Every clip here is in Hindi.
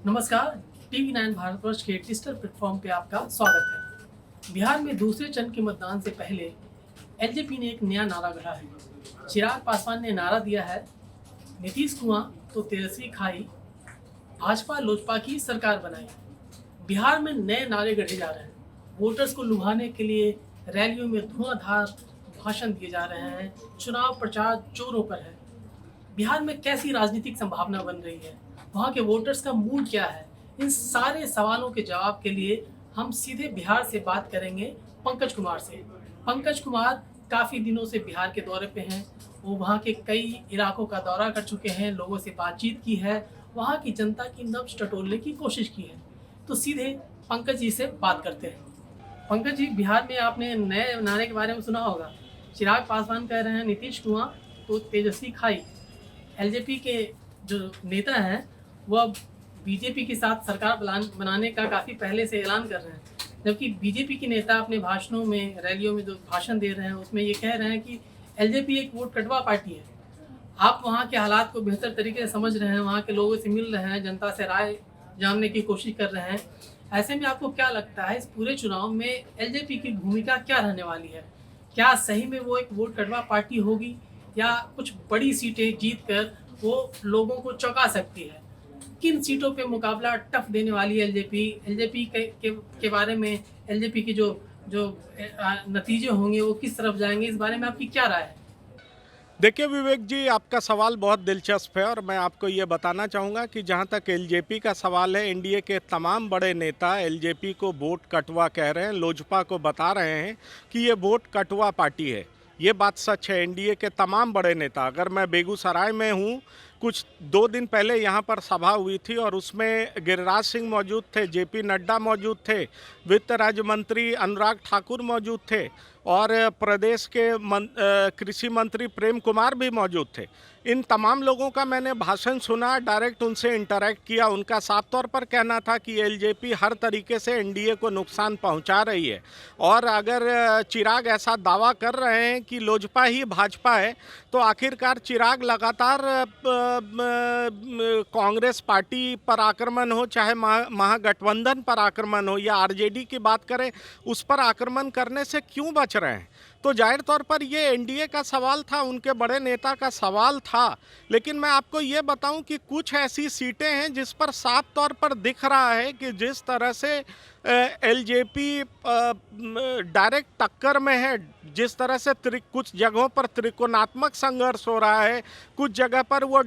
नमस्कार। टीवी 9 भारतवर्ष के डिजिटल प्लेटफॉर्म पे आपका स्वागत है। बिहार में दूसरे चरण के मतदान से पहले एलजेपी ने एक नया नारा गढ़ा है। चिराग पासवान ने नारा दिया है, नीतीश कुआं तो तेजस्वी खाई, भाजपा लोजपा की सरकार बनाई। बिहार में नए नारे गढ़े जा रहे हैं। वोटर्स को लुभाने के लिए रैलियों में धुआंधार भाषण दिए जा रहे हैं। चुनाव प्रचार जोरों पर है। बिहार में कैसी राजनीतिक संभावना बन रही है, वहाँ के वोटर्स का मूड क्या है, इन सारे सवालों के जवाब के लिए हम सीधे बिहार से बात करेंगे पंकज कुमार से। पंकज कुमार काफ़ी दिनों से बिहार के दौरे पे हैं। वो वहाँ के कई इलाकों का दौरा कर चुके हैं, लोगों से बातचीत की है, वहाँ की जनता की नब्ज टटोलने की कोशिश की है। तो सीधे पंकज जी से बात करते हैं। पंकज जी, बिहार में आपने नए नारे के बारे में सुना होगा। चिराग पासवान कह रहे हैं, नीतीश कुआं तो तेजस्वी खाई। एलजेपी के जो नेता हैं वो अब बीजेपी के साथ सरकार बनाने का काफ़ी पहले से ऐलान कर रहे हैं, जबकि बीजेपी के नेता अपने भाषणों में, रैलियों में जो भाषण दे रहे हैं उसमें ये कह रहे हैं कि एलजेपी एक वोट कटवा पार्टी है। आप वहाँ के हालात को बेहतर तरीके से समझ रहे हैं, वहाँ के लोगों से मिल रहे हैं, जनता से राय जानने की कोशिश कर रहे हैं। ऐसे में आपको क्या लगता है, इस पूरे चुनाव में एलजेपी की भूमिका क्या रहने वाली है? क्या सही में वो एक वोट कटवा पार्टी होगी या कुछ बड़ी सीटें जीत कर वो लोगों को चौंका सकती है? किन सीटों पे मुकाबला टफ देने वाली है एलजेपी? एलजेपी के बारे में, एलजेपी के जो जो नतीजे होंगे वो किस तरफ जाएंगे, इस बारे में आपकी क्या राय है? देखिए विवेक जी, आपका सवाल बहुत दिलचस्प है और मैं आपको ये बताना चाहूँगा कि जहाँ तक एलजेपी का सवाल है, एनडीए के तमाम बड़े नेता एलजेपी को वोट कटवा कह रहे हैं, लोजपा को बता रहे हैं कि ये वोट कटवा पार्टी है। ये बात सच है। एनडीए के तमाम बड़े नेता, अगर मैं बेगूसराय में हूँ, कुछ 2 दिन पहले यहाँ पर सभा हुई थी और उसमें गिरिराज सिंह मौजूद थे, जेपी नड्डा मौजूद थे, वित्त राज्य मंत्री अनुराग ठाकुर मौजूद थे और प्रदेश के कृषि मंत्री प्रेम कुमार भी मौजूद थे। इन तमाम लोगों का मैंने भाषण सुना, डायरेक्ट उनसे इंटरैक्ट किया। उनका साफ तौर पर कहना था कि एलजेपी हर तरीके से एनडीए को नुकसान पहुंचा रही है और अगर चिराग ऐसा दावा कर रहे हैं कि लोजपा ही भाजपा है, तो आखिरकार चिराग लगातार कांग्रेस पार्टी पर आक्रमण हो, चाहे महागठबंधन पर आक्रमण हो या आरजेडी की बात करें, उस पर आक्रमण करने से क्यों बच रहे हैं? तो जाहिर तौर पर ये एनडीए का सवाल था, उनके बड़े नेता का सवाल था। लेकिन मैं आपको ये बताऊं कि कुछ ऐसी सीटें हैं जिस पर साफ तौर पर दिख रहा है कि जिस तरह से एलजेपी डायरेक्ट टक्कर में है, जिस तरह से कुछ जगहों पर त्रिकोणात्मक संघर्ष हो रहा है, कुछ जगह पर वो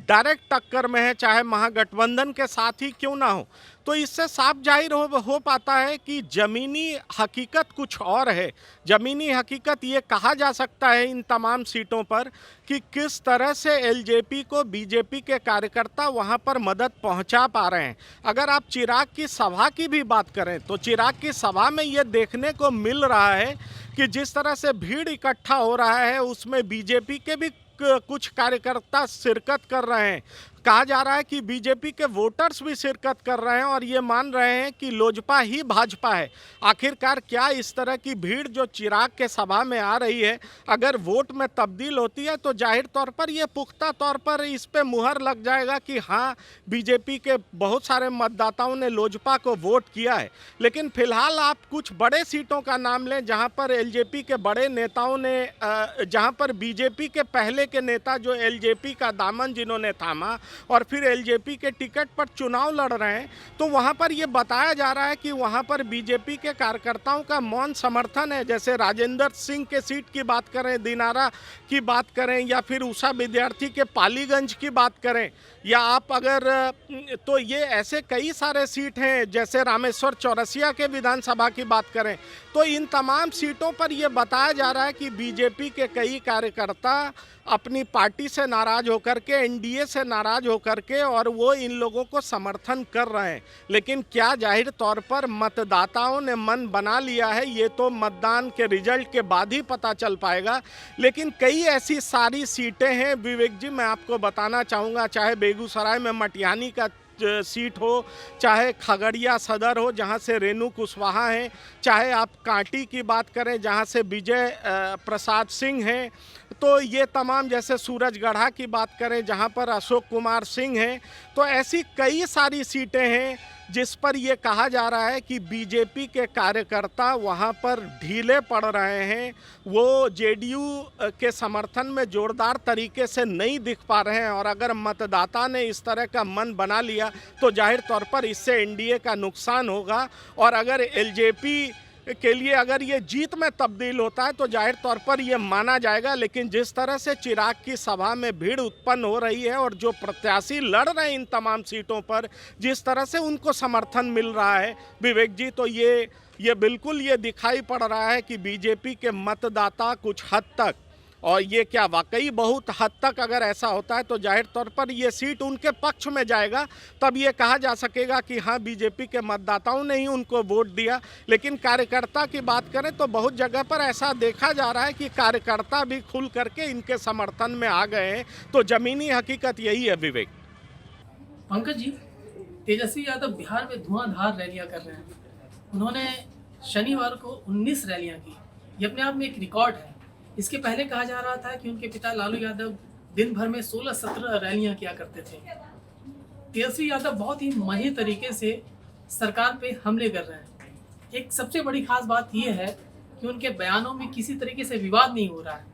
डायरेक्ट टक्कर में है, चाहे महागठबंधन के साथ ही क्यों ना हो, तो इससे साफ जाहिर हो पाता है कि ज़मीनी हकीकत कुछ और है। ज़मीनी हकीकत ये कहा जा सकता है इन तमाम सीटों पर कि किस तरह से एलजेपी को बीजेपी के कार्यकर्ता वहाँ पर मदद पहुँचा पा रहे हैं। अगर आप चिराग की सभा की भी बात करें तो चिराग की सभा में ये देखने को मिल रहा है कि जिस तरह से भीड़ इकट्ठा हो रहा है उसमें बीजेपी के भी कुछ कार्यकर्ता शिरकत कर रहे हैं। कहा जा रहा है कि बीजेपी के वोटर्स भी शिरकत कर रहे हैं और ये मान रहे हैं कि लोजपा ही भाजपा है। आखिरकार क्या इस तरह की भीड़ जो चिराग के सभा में आ रही है, अगर वोट में तब्दील होती है तो जाहिर तौर पर ये पुख्ता तौर पर इस पे मुहर लग जाएगा कि हाँ, बीजेपी के बहुत सारे मतदाताओं ने लोजपा को वोट किया है। लेकिन फिलहाल आप कुछ बड़े सीटों का नाम लें जहाँ पर एलजेपी के बड़े नेताओं ने, जहाँ पर बीजेपी के पहले के नेता जो एलजेपी का दामन जिन्होंने थामा और फिर एलजेपी के टिकट पर चुनाव लड़ रहे हैं, तो वहां पर यह बताया जा रहा है कि वहां पर बीजेपी के कार्यकर्ताओं का मौन समर्थन है। जैसे राजेंद्र सिंह के सीट की बात करें, दिनारा की बात करें, या फिर उषा विद्यार्थी के पालीगंज की बात करें, या आप अगर तो ये ऐसे कई सारे सीट हैं, जैसे रामेश्वर चौरसिया के विधानसभा की बात करें, तो इन तमाम सीटों पर यह बताया जा रहा है कि बीजेपी के कई कार्यकर्ता अपनी पार्टी से नाराज होकर के, एनडीए से नाराज होकर के, और वो इन लोगों को समर्थन कर रहे हैं। लेकिन क्या जाहिर तौर पर मतदाताओं ने मन बना लिया है, ये तो मतदान के रिजल्ट के बाद ही पता चल पाएगा। लेकिन कई ऐसी सारी सीटें हैं विवेक जी, मैं आपको बताना चाहूँगा, चाहे बेगूसराय में मटिहानी का सीट हो, चाहे खगड़िया सदर हो जहां से रेणु कुशवाहा हैं, चाहे आप कांटी की बात करें जहां से विजय प्रसाद सिंह हैं, तो ये तमाम, जैसे सूरजगढ़ा की बात करें जहां पर अशोक कुमार सिंह हैं, तो ऐसी कई सारी सीटें हैं जिस पर ये कहा जा रहा है कि बीजेपी के कार्यकर्ता वहां पर ढीले पड़ रहे हैं, वो जेडीयू के समर्थन में जोरदार तरीके से नहीं दिख पा रहे हैं। और अगर मतदाता ने इस तरह का मन बना लिया तो जाहिर तौर पर इससे एनडीए का नुकसान होगा। और अगर एलजेपी के लिए अगर ये जीत में तब्दील होता है तो जाहिर तौर पर ये माना जाएगा। लेकिन जिस तरह से चिराग की सभा में भीड़ उत्पन्न हो रही है और जो प्रत्याशी लड़ रहे हैं इन तमाम सीटों पर, जिस तरह से उनको समर्थन मिल रहा है विवेक जी, तो ये बिल्कुल ये दिखाई पड़ रहा है कि बीजेपी के मतदाता कुछ हद तक, और ये क्या वाकई बहुत हद तक अगर ऐसा होता है तो जाहिर तौर पर ये सीट उनके पक्ष में जाएगा, तब ये कहा जा सकेगा कि हाँ बीजेपी के मतदाताओं ने ही उनको वोट दिया। लेकिन कार्यकर्ता की बात करें तो बहुत जगह पर ऐसा देखा जा रहा है कि कार्यकर्ता भी खुल करके इनके समर्थन में आ गए हैं। तो ज़मीनी हकीकत यही है विवेक। पंकज जी, तेजस्वी यादव बिहार में धुआंधार रैलियां कर रहे हैं। उन्होंने शनिवार को 19 रैलियां की, ये अपने आप में एक रिकॉर्ड है। इसके पहले कहा जा रहा था कि उनके पिता लालू यादव दिन भर में 16-17 रैलियां किया करते थे। तेजस्वी यादव बहुत ही मजे तरीके से सरकार पे हमले कर रहे हैं। एक सबसे बड़ी खास बात यह है कि उनके बयानों में किसी तरीके से विवाद नहीं हो रहा है।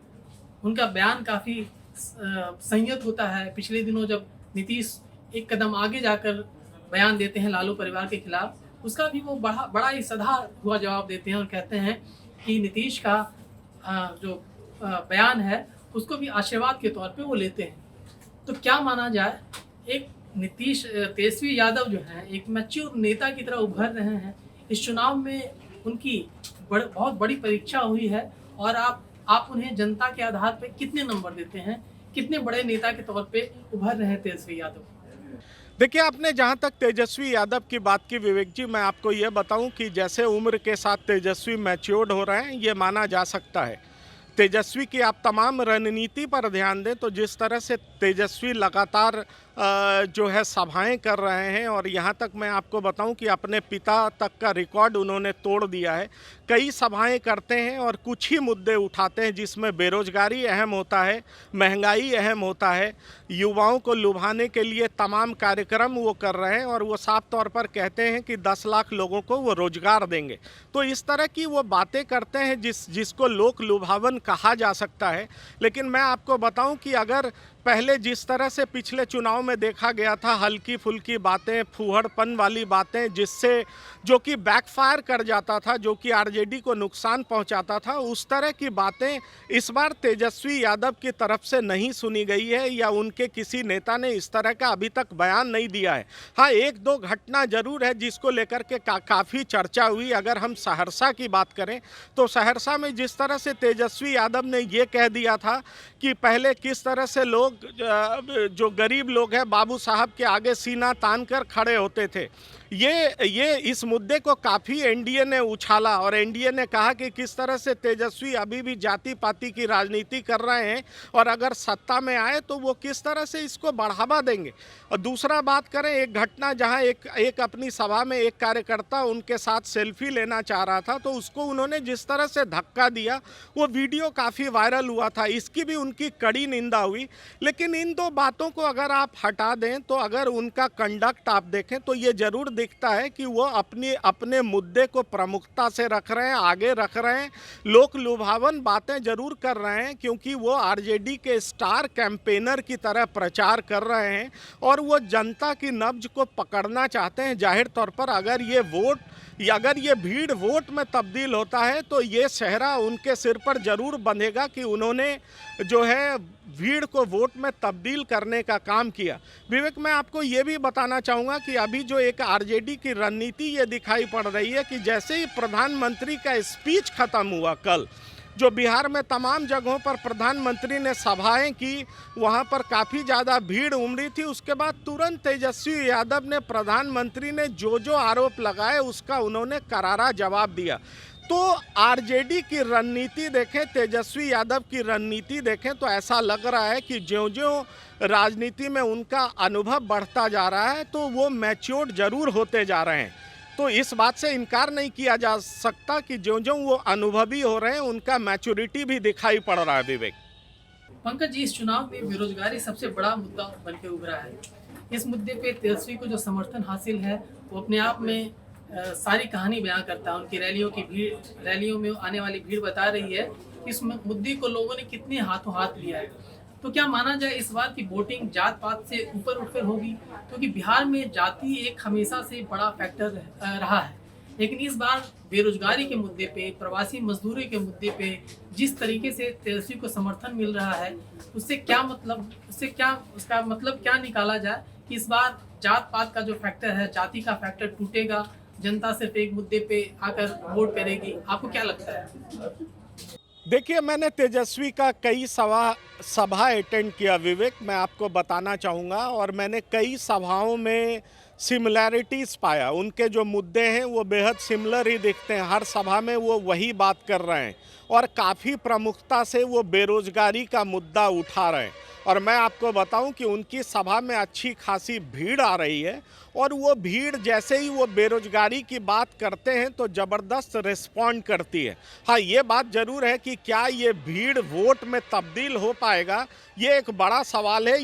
उनका बयान काफ़ी संयत होता है। पिछले दिनों जब नीतीश एक कदम आगे जाकर बयान देते हैं लालू परिवार के खिलाफ, उसका भी वो बड़ा ही सधा हुआ जवाब देते हैं और कहते हैं कि नीतीश का जो बयान है उसको भी आशीर्वाद के तौर पे वो लेते हैं। तो क्या माना जाए, एक तेजस्वी यादव जो हैं एक मैच्योर नेता की तरह उभर रहे हैं। इस चुनाव में उनकी बहुत बड़ी परीक्षा हुई है और आप उन्हें जनता के आधार पे कितने नंबर देते हैं, कितने बड़े नेता के तौर पे उभर रहे हैं तेजस्वी यादव? देखिए, आपने जहां तक तेजस्वी यादव की बात की विवेक जी, मैं आपको ये बताऊं कि जैसे उम्र के साथ तेजस्वी मैच्योर्ड हो रहे हैं ये माना जा सकता है। तेजस्वी की आप तमाम रणनीति पर ध्यान दें तो जिस तरह से तेजस्वी लगातार जो है सभाएं कर रहे हैं, और यहाँ तक मैं आपको बताऊं कि अपने पिता तक का रिकॉर्ड उन्होंने तोड़ दिया है। कई सभाएं करते हैं और कुछ ही मुद्दे उठाते हैं जिसमें बेरोजगारी अहम होता है, महंगाई अहम होता है, युवाओं को लुभाने के लिए तमाम कार्यक्रम वो कर रहे हैं और वो साफ तौर पर कहते हैं कि 10 लाख लोगों को वो रोजगार देंगे। तो इस तरह की वो बातें करते हैं जिसको लोक लुभावन कहा जा सकता है। लेकिन मैं आपको बताऊं कि अगर पहले जिस तरह से पिछले चुनाव में देखा गया था, हल्की फुल्की बातें, फूहड़पन वाली बातें जिससे जो कि बैकफायर कर जाता था, जो कि आरजेडी को नुकसान पहुंचाता था, उस तरह की बातें इस बार तेजस्वी यादव की तरफ से नहीं सुनी गई है या उनके किसी नेता ने इस तरह का अभी तक बयान नहीं दिया है। हाँ, एक दो घटना जरूर है जिसको लेकर के काफ़ी चर्चा हुई। अगर हम सहरसा की बात करें तो सहरसा में जिस तरह से तेजस्वी यादव ने ये कह दिया था कि पहले किस तरह से लोग जो गरीब लोग हैं बाबू साहब के आगे सीना तान कर खड़े होते थे, ये इस मुद्दे को काफ़ी एनडीए ने उछाला और एनडीए ने कहा कि किस तरह से तेजस्वी अभी भी जाति पाति की राजनीति कर रहे हैं और अगर सत्ता में आए तो वो किस तरह से इसको बढ़ावा देंगे। और दूसरा बात करें, एक घटना जहां एक अपनी सभा में एक कार्यकर्ता उनके साथ सेल्फी लेना चाह रहा था तो उसको उन्होंने जिस तरह से धक्का दिया, वो वीडियो काफ़ी वायरल हुआ था। इसकी भी उनकी कड़ी निंदा हुई। लेकिन इन दो बातों को अगर आप हटा दें तो अगर उनका कंडक्ट आप देखें तो ये जरूर दिखता है कि वो अपने मुद्दे को प्रमुखता से रख रहे हैं, आगे रख रहे हैं, लोक लुभावन बातें जरूर कर रहे हैं क्योंकि वो आरजेडी के स्टार कैंपेनर की तरह प्रचार कर रहे हैं और वो जनता की नब्ज को पकड़ना चाहते हैं। जाहिर तौर पर अगर ये भीड़ वोट में तब्दील होता है तो ये सेहरा उनके सिर पर जरूर बंधेगा कि उन्होंने जो है भीड़ को वोट में तब्दील करने का काम किया। विवेक, मैं आपको ये भी बताना चाहूँगा कि अभी जो एक आरजेडी की रणनीति ये दिखाई पड़ रही है कि जैसे ही प्रधानमंत्री का स्पीच खत्म हुआ कल, जो बिहार में तमाम जगहों पर प्रधानमंत्री ने सभाएं की, वहां पर काफ़ी ज़्यादा भीड़ उमड़ी थी। उसके बाद तुरंत तेजस्वी यादव ने प्रधानमंत्री ने जो आरोप लगाए उसका उन्होंने करारा जवाब दिया। तो आरजेडी की रणनीति देखें, तेजस्वी यादव की रणनीति देखें तो ऐसा लग रहा है कि ज्यों-ज्यों राजनीति में उनका अनुभव बढ़ता जा रहा है तो वो मैच्योर्ड जरूर होते जा रहे हैं। तो इस बात से इनकार नहीं किया जा सकता कि ज्यों-ज्यों वो अनुभवी हो रहे हैं उनका मैच्योरिटी भी दिखाई पड़ रहा है। विवेक, पंकज जी, इस चुनाव में बेरोजगारी सबसे बड़ा मुद्दा बन के उभरा है। इस मुद्दे पे तेजस्वी को जो समर्थन हासिल है वो अपने आप में सारी कहानी बयां करता है। उनकी रैलियों में आने वाली भीड़ बता रही है कि इस मुद्दे को लोगों ने कितने हाथों हाथ लिया है। तो क्या माना जाए इस बार की वोटिंग जात पात से ऊपर उठकर होगी? क्योंकि बिहार में जाति एक हमेशा से बड़ा फैक्टर रहा है, लेकिन इस बार बेरोजगारी के मुद्दे पे, प्रवासी मजदूरी के मुद्दे पे जिस तरीके से तेजस्वी को समर्थन मिल रहा है, उसका मतलब क्या निकाला जाए कि इस बार जात पात का जो फैक्टर है, जाति का फैक्टर टूटेगा, जनता सिर्फ एक मुद्दे पे आकर वोट करेगी? आपको क्या लगता है? देखिए, मैंने तेजस्वी का कई सभा अटेंड किया विवेक, मैं आपको बताना चाहूँगा, और मैंने कई सभाओं में सिमिलैरिटीज़ पाया। उनके जो मुद्दे हैं वो बेहद सिमिलर ही दिखते हैं। हर सभा में वो वही बात कर रहे हैं और काफ़ी प्रमुखता से वो बेरोजगारी का मुद्दा उठा रहे हैं। और मैं आपको बताऊं कि उनकी सभा में अच्छी खासी भीड़ आ रही है और वो भीड़ जैसे ही वो बेरोजगारी की बात करते हैं तो ज़बरदस्त रिस्पॉन्ड करती है। हाँ, ये बात ज़रूर है कि क्या ये भीड़ वोट में तब्दील हो पाएगा, ये एक बड़ा सवाल है।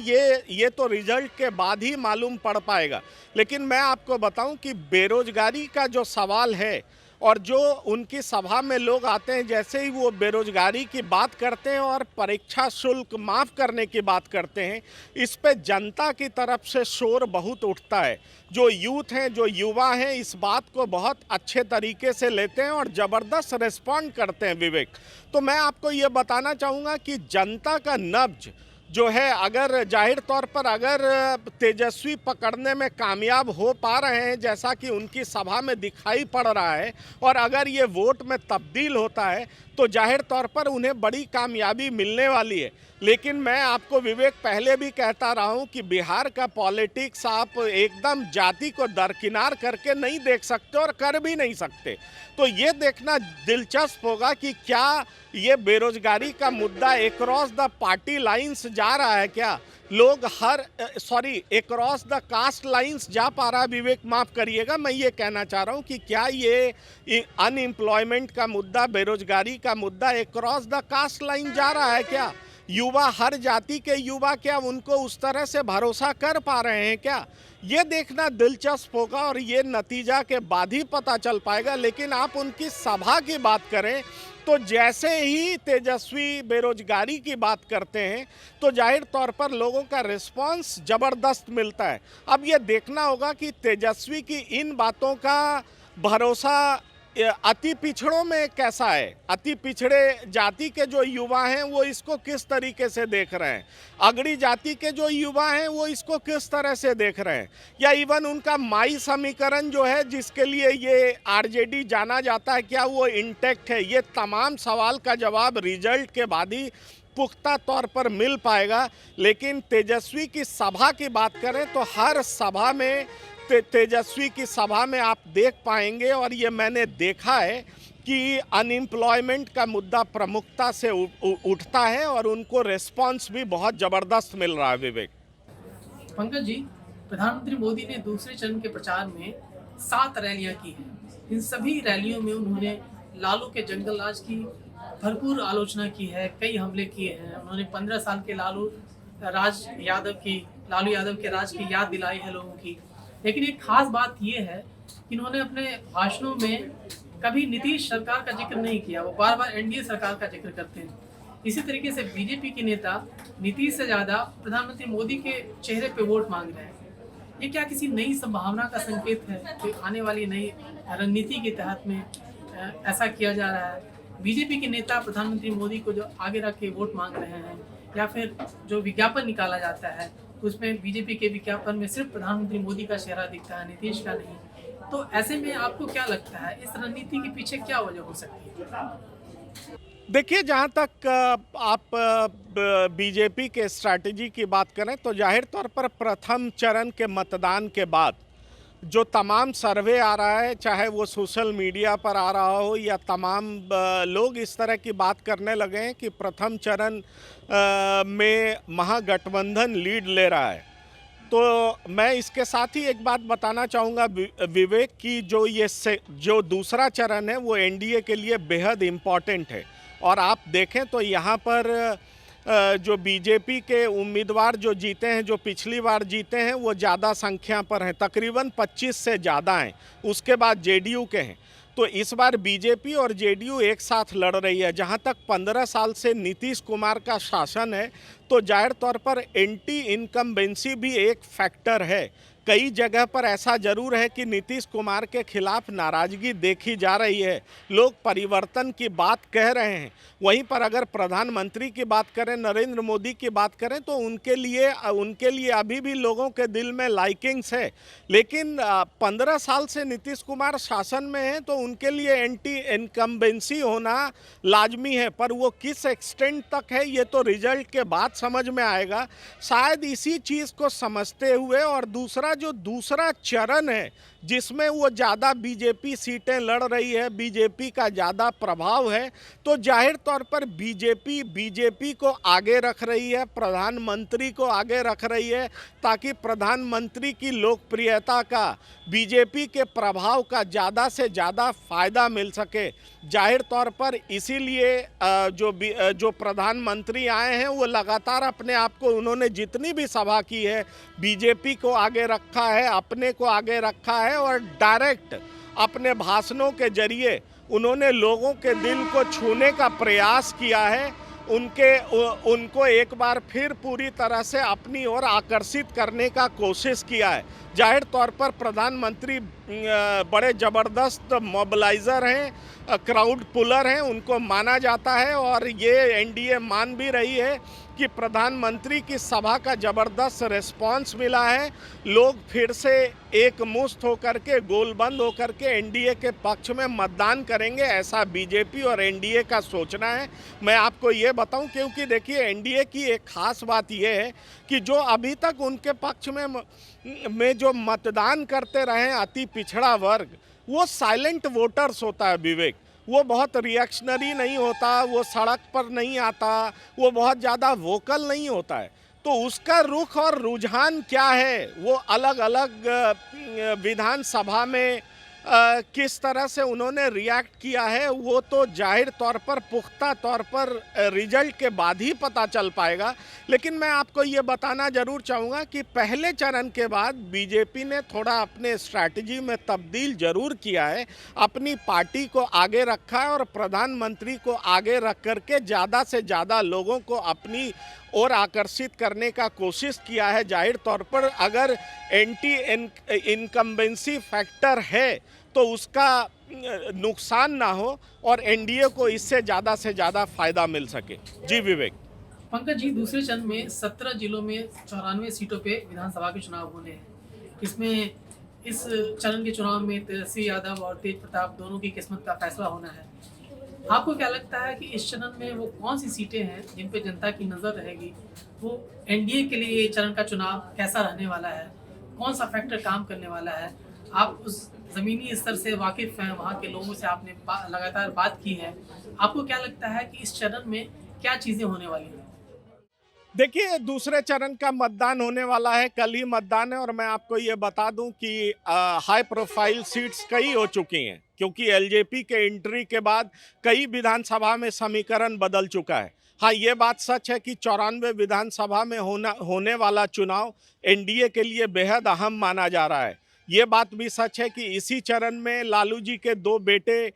ये तो रिजल्ट के बाद ही मालूम पड़ पाएगा। लेकिन मैं आपको बताऊं कि बेरोजगारी का जो सवाल है और जो उनकी सभा में लोग आते हैं, जैसे ही वो बेरोजगारी की बात करते हैं और परीक्षा शुल्क माफ़ करने की बात करते हैं, इस पे जनता की तरफ से शोर बहुत उठता है। जो यूथ हैं, जो युवा हैं, इस बात को बहुत अच्छे तरीके से लेते हैं और ज़बरदस्त रिस्पॉन्ड करते हैं विवेक। तो मैं आपको ये बताना चाहूँगा कि जनता का नब्ज जो है, अगर जाहिर तौर पर अगर तेजस्वी पकड़ने में कामयाब हो पा रहे हैं जैसा कि उनकी सभा में दिखाई पड़ रहा है, और अगर ये वोट में तब्दील होता है तो जाहिर तौर पर उन्हें बड़ी कामयाबी मिलने वाली है। लेकिन मैं आपको विवेक पहले भी कहता रहा हूँ कि बिहार का पॉलिटिक्स आप एकदम जाति को दरकिनार करके नहीं देख सकते और कर भी नहीं सकते। तो ये देखना दिलचस्प होगा कि क्या ये बेरोजगारी का मुद्दा अक्रॉस द पार्टी लाइंस जा रहा है, क्या लोग अक्रॉस द कास्ट लाइंस जा पा रहा है। विवेक, माफ़ करिएगा, मैं ये कहना चाह रहा हूँ कि क्या ये अनएम्प्लॉयमेंट का मुद्दा, बेरोजगारी का मुद्दा अक्रॉस द कास्ट लाइन जा रहा है क्या? युवा, हर जाति के युवा क्या उनको उस तरह से भरोसा कर पा रहे हैं क्या? ये देखना दिलचस्प होगा और ये नतीजा के बाद ही पता चल पाएगा। लेकिन आप उनकी सभा की बात करें तो जैसे ही तेजस्वी बेरोजगारी की बात करते हैं तो जाहिर तौर पर लोगों का रिस्पांस ज़बरदस्त मिलता है। अब ये देखना होगा कि तेजस्वी की इन बातों का भरोसा अति पिछड़ों में कैसा है। अति पिछड़े जाति के जो युवा हैं वो इसको किस तरीके से देख रहे हैं, अगड़ी जाति के जो युवा हैं वो इसको किस तरह से देख रहे हैं, या इवन उनका माई समीकरण जो है जिसके लिए ये आरजेडी जाना जाता है, क्या वो इंटैक्ट है? ये तमाम सवाल का जवाब रिजल्ट के बाद ही पुख्ता तौर पर मिल पाएगा। लेकिन तेजस्वी की सभा की बात करें तो हर सभा में तेजस्वी की सभा में आप देख पाएंगे, और ये मैंने देखा है कि अनएम्प्लॉयमेंट का मुद्दा प्रमुखता से उठता है और उनको रिस्पांस भी बहुत ज़बरदस्त मिल रहा है। विवेक, पंकज जी, प्रधानमंत्री मोदी ने दूसरे चरण के प्रचार में 7 रैलियां की हैं। इन सभी रैलियों में उन्होंने लालू के जंगल राज की भरपूर आलोचना की है, कई हमले किए हैं। उन्होंने 15 साल के लालू यादव के राज की याद दिलाई है लोगों की। लेकिन एक खास बात यह है कि इन्होंने अपने भाषणों में कभी नीतीश सरकार का जिक्र नहीं किया, वो बार बार एनडीए सरकार का जिक्र करते हैं। इसी तरीके से बीजेपी के नेता नीतीश से ज़्यादा प्रधानमंत्री मोदी के चेहरे पे वोट मांग रहे हैं। ये क्या किसी नई संभावना का संकेत है कि आने वाली नई रणनीति के तहत में ऐसा किया जा रहा है? बीजेपी के नेता प्रधानमंत्री मोदी को जो आगे रख के वोट मांग रहे हैं, या फिर जो विज्ञापन निकाला जाता है उसमें बीजेपी के विज्ञापन में सिर्फ प्रधानमंत्री मोदी का चेहरा दिखता है, नीतीश का नहीं। तो ऐसे में आपको क्या लगता है, इस रणनीति के पीछे क्या वजह हो सकती है? देखिए, जहाँ तक आप बीजेपी के स्ट्रैटेजी की बात करें तो जाहिर तौर पर प्रथम चरण के मतदान के बाद जो तमाम सर्वे आ रहा है, चाहे वो सोशल मीडिया पर आ रहा हो या तमाम लोग इस तरह की बात करने लगे हैं कि प्रथम चरण में महागठबंधन लीड ले रहा है। तो मैं इसके साथ ही एक बात बताना चाहूँगा विवेक की जो दूसरा चरण है वो एनडीए के लिए बेहद इम्पॉर्टेंट है। और आप देखें तो यहाँ पर जो बीजेपी के उम्मीदवार जो जीते हैं, जो पिछली बार जीते हैं, वो ज़्यादा संख्या पर हैं, तकरीबन 25 से ज़्यादा हैं। उसके बाद जेडीयू के हैं। तो इस बार बीजेपी और जेडीयू एक साथ लड़ रही है। जहां तक 15 साल से नीतीश कुमार का शासन है, तो जाहिर तौर पर एंटी इनकम्बेंसी भी एक फैक्टर है। कई जगह पर ऐसा जरूर है कि नीतीश कुमार के खिलाफ नाराजगी देखी जा रही है, लोग परिवर्तन की बात कह रहे हैं। वहीं पर अगर प्रधानमंत्री की बात करें, नरेंद्र मोदी की बात करें, तो उनके लिए अभी भी लोगों के दिल में लाइकिंग्स है। लेकिन 15 साल से नीतीश कुमार शासन में हैं, तो उनके लिए एंटी इनकम्बेंसी होना लाजमी है। पर वो किस एक्सटेंट तक है, ये तो रिजल्ट के बाद समझ में आएगा। शायद इसी चीज़ को समझते हुए, और दूसरा चरण है जिसमें वो ज़्यादा बीजेपी सीटें लड़ रही है, बीजेपी का ज़्यादा प्रभाव है, तो जाहिर तौर पर बीजेपी को आगे रख रही है, प्रधानमंत्री को आगे रख रही है, ताकि प्रधानमंत्री की लोकप्रियता का, बीजेपी के प्रभाव का ज़्यादा से ज़्यादा फायदा मिल सके। जाहिर तौर पर इसीलिए जो प्रधानमंत्री आए हैं, वो लगातार अपने आप को, उन्होंने जितनी भी सभा की है, बीजेपी को आगे रखा है, अपने को आगे रखा है, और डायरेक्ट अपने भाषणों के जरिए उन्होंने लोगों के दिल को छूने का प्रयास किया है। उनको एक बार फिर पूरी तरह से अपनी ओर आकर्षित करने का कोशिश किया है। जाहिर तौर पर प्रधानमंत्री बड़े ज़बरदस्त मोबिलाइज़र हैं, क्राउड पुलर हैं, उनको माना जाता है। और ये एनडीए मान भी रही है कि प्रधानमंत्री की सभा का ज़बरदस्त रिस्पांस मिला है। लोग फिर से एक मुश्त होकर के, गोलबंद होकर के एनडीए के पक्ष में मतदान करेंगे, ऐसा बीजेपी और एनडीए का सोचना है। मैं आपको ये बताऊं, क्योंकि देखिए एनडीए की एक खास बात ये है कि जो अभी तक उनके पक्ष में जो मतदान करते रहे अति पिछड़ा वर्ग, वो साइलेंट वोटर्स होता है विवेक। वो बहुत रिएक्शनरी नहीं होता, वो सड़क पर नहीं आता, वो बहुत ज़्यादा वोकल नहीं होता है। तो उसका रुख और रुझान क्या है, वो अलग अलग विधानसभा में किस तरह से उन्होंने रिएक्ट किया है, वो तो जाहिर तौर पर, पुख्ता तौर पर रिजल्ट के बाद ही पता चल पाएगा। लेकिन मैं आपको ये बताना ज़रूर चाहूँगा कि पहले चरण के बाद बीजेपी ने थोड़ा अपने स्ट्रैटेजी में तब्दील ज़रूर किया है, अपनी पार्टी को आगे रखा है और प्रधानमंत्री को आगे रख करके ज़्यादा से ज़्यादा लोगों को अपनी और आकर्षित करने का कोशिश किया है। जाहिर तौर पर अगर एंटी इनकम्बेंसी फैक्टर है, तो उसका नुकसान ना हो और एनडीए को इससे ज़्यादा से ज़्यादा फायदा मिल सके। जी विवेक। पंकज जी, दूसरे चरण में 17 जिलों में 94 सीटों पे विधानसभा के चुनाव होने हैं। इसमें इस चरण के चुनाव में तेजस्वी यादव और तेज प्रताप दोनों की किस्मत का फैसला होना है। आपको क्या लगता है कि इस चरण में वो कौन सी सीटें हैं जिन पे जनता की नज़र रहेगी? वो एनडीए के लिए ये चरण का चुनाव कैसा रहने वाला है? कौन सा फैक्टर काम करने वाला है? आप उस ज़मीनी स्तर से वाकिफ़ हैं, वहाँ के लोगों से आपने लगातार बात की है। आपको क्या लगता है कि इस चरण में क्या चीज़ें होने वाली हैं? देखिए, दूसरे चरण का मतदान होने वाला है, कल ही मतदान है। और मैं आपको ये बता दूं कि हाई प्रोफाइल सीट्स कई हो चुकी हैं, क्योंकि एलजेपी के एंट्री के बाद कई विधानसभा में समीकरण बदल चुका है। हाँ, ये बात सच है कि 94 विधानसभा में होने वाला चुनाव एनडीए के लिए बेहद अहम माना जा रहा है। ये बात भी सच है कि इसी चरण में लालू जी के दो बेटे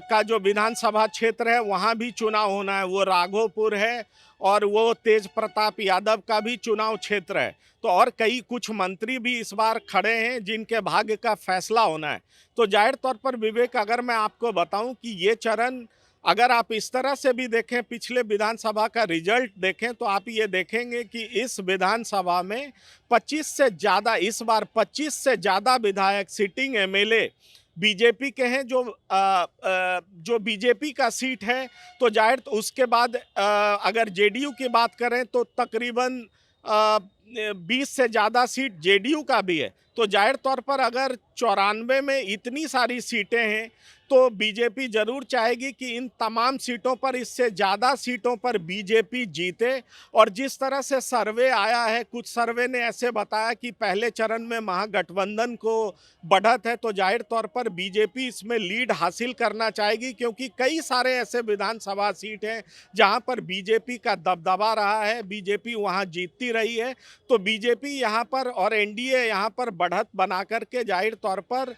का जो विधानसभा क्षेत्र है, वहाँ भी चुनाव होना है। वो राघोपुर है और वो तेज प्रताप यादव का भी चुनाव क्षेत्र है। तो और कई कुछ मंत्री भी इस बार खड़े हैं जिनके भाग्य का फैसला होना है। तो जाहिर तौर पर विवेक, अगर मैं आपको बताऊं कि ये चरण, अगर आप इस तरह से भी देखें, पिछले विधानसभा का रिजल्ट देखें, तो आप ये देखेंगे कि इस विधानसभा में 25 से ज़्यादा, इस बार 25 से ज़्यादा विधायक, सिटिंग एमएलए बीजेपी के हैं। जो बीजेपी का सीट है, तो जाहिर, तो उसके बाद अगर जेडीयू की बात करें तो तकरीबन 20 से ज़्यादा सीट जेडीयू का भी है। तो जाहिर तौर पर अगर 94 में इतनी सारी सीटें हैं तो बीजेपी जरूर चाहेगी कि इन तमाम सीटों पर, इससे ज़्यादा सीटों पर बीजेपी जीते। और जिस तरह से सर्वे आया है, कुछ सर्वे ने ऐसे बताया कि पहले चरण में महागठबंधन को बढ़त है, तो जाहिर तौर पर बीजेपी इसमें लीड हासिल करना चाहेगी, क्योंकि कई सारे ऐसे विधानसभा सीट हैं जहां पर बीजेपी का दबदबा रहा है, बीजेपी वहां जीतती रही है। तो बीजेपी यहां पर और एनडीए यहां पर बढ़त बना करके जाहिर तौर पर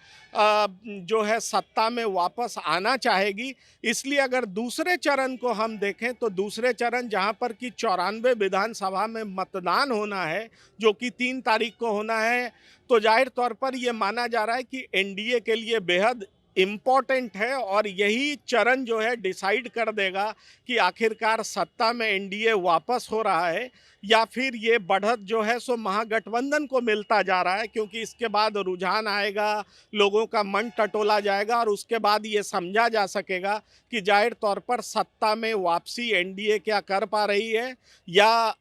जो है सत्ता में वापस आना चाहेगी। इसलिए अगर दूसरे चरण को हम देखें तो दूसरे चरण जहां पर कि 94 विधानसभा में मतदान होना है, जो कि 3 तारीख को होना है, तो जाहिर तौर पर यह माना जा रहा है कि एनडीए के लिए बेहद इम्पॉर्टेंट है और यही चरण जो है डिसाइड कर देगा कि आखिरकार सत्ता में एनडीए वापस हो रहा है या फिर ये बढ़त जो है सो महागठबंधन को मिलता जा रहा है। क्योंकि इसके बाद रुझान आएगा, लोगों का मन टटोला जाएगा और उसके बाद ये समझा जा सकेगा कि जाहिर तौर पर सत्ता में वापसी एनडीए क्या कर पा रही है या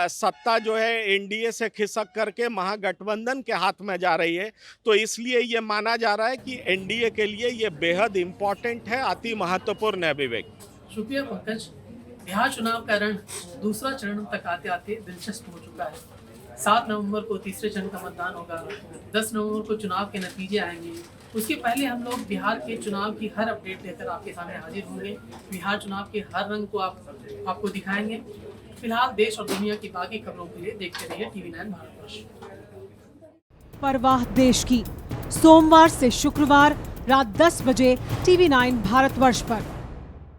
सत्ता जो है एनडीए से खिसक करके महागठबंधन के हाथ में जा रही है। तो इसलिए ये माना जा रहा है कि एनडीए के लिए ये बेहद इम्पॉर्टेंट है, अति महत्वपूर्ण है। विवेक, शुक्रिया पंकज। बिहार चुनाव का रण दूसरा चरण तक आते आते दिलचस्प हो चुका है। 7 नवंबर को तीसरे चरण का मतदान होगा, 10 नवंबर को चुनाव के नतीजे आएंगे। उसके पहले हम लोग बिहार के चुनाव की हर अपडेट लेकर आपके सामने हाजिर होंगे। बिहार चुनाव के हर रंग को आपको दिखाएंगे। फिलहाल देश और दुनिया की बाकी खबरों के लिए देखते रहिए TV9 भारतवर्ष। परवाह देश की, सोमवार से शुक्रवार रात 10 बजे TV9 भारतवर्ष पर।